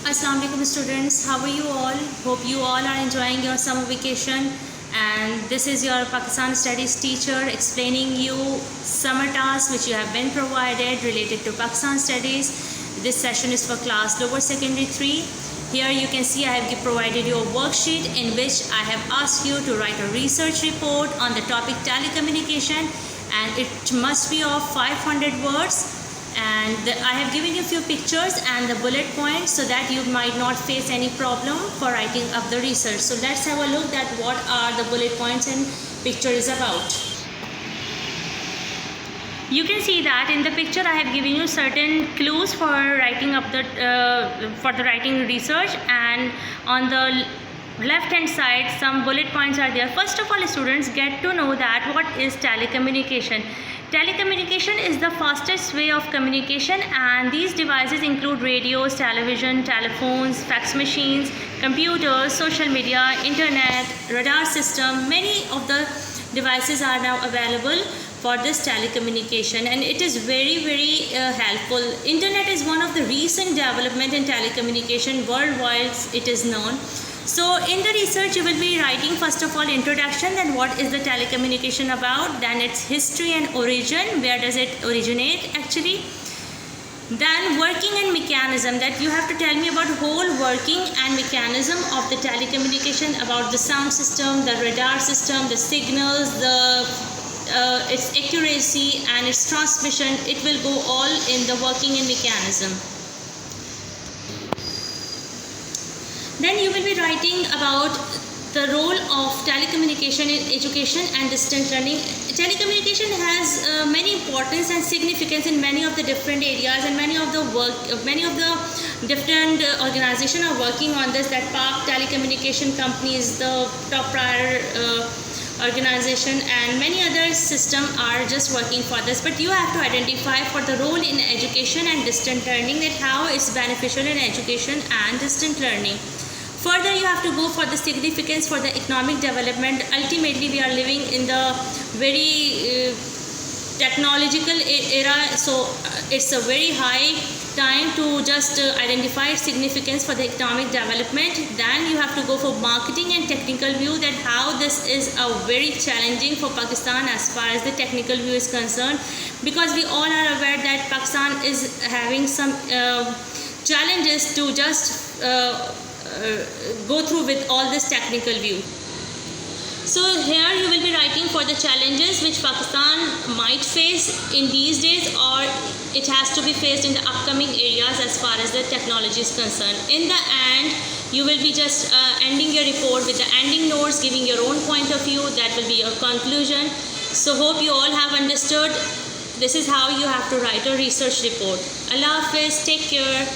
Assalamu alaikum students, how are you all? Hope you all are enjoying your summer vacation, and this is your Pakistan Studies teacher explaining you summer tasks which you have been provided related to Pakistan Studies. This session is for class lower secondary 3. Here you can see I have provided you a worksheet in which I have asked you to write a research report on the topic telecommunication, and it must be of 500 words. And I have given you a few pictures and the bullet points so that you might not face any problem for writing up the research. So let's have a look at what are the bullet points and picture is about. You can see that in the picture I have given you certain clues for writing up the writing research, and on the left hand side some bullet points are there. First of all, students get to know that what is telecommunication. Telecommunication is the fastest way of communication, and these devices include radios, television, telephones, fax machines, computers, social media, internet, radar system. Many of the devices are now available for this telecommunication, and it is very helpful. Internet is one of the recent development in telecommunication worldwide, it is known. So in the research you will be writing first of all introduction, then what is the telecommunication about, then its history and origin, where does it originate actually, then working and mechanism, that you have to tell me about whole working and mechanism of the telecommunication, about the sound system, the radar system, the signals, its accuracy and its transmission. It will go all in the working and mechanism. Then you will be writing about the role of telecommunication in education and distance learning. Telecommunication has many importance and significance in many of the different areas, and many of the different organizations are working on this. That Park Telecommunication Company is the top prior organization, and many other systems are just working for this. But you have to identify for the role in education and distant learning, that how it's beneficial in education and distant learning. Further, you have to go for the significance for the economic development. Ultimately, we are living in the very technological era, so it's a very high time to just identify its significance for the economic development. Then you have to go for marketing and technical view, that how this is a very challenging for Pakistan as far as the technical view is concerned, because we all are aware that Pakistan is having some challenges to just go through with all this technical view. So here you will be writing for the challenges which Pakistan might face in these days, or it has to be faced in the upcoming areas as far as the technology is concerned. In the end, you will be just ending your report with the ending notes, giving your own point of view. That will be your conclusion. So hope you all have understood. This is how you have to write a research report. Allah Hafiz, take care.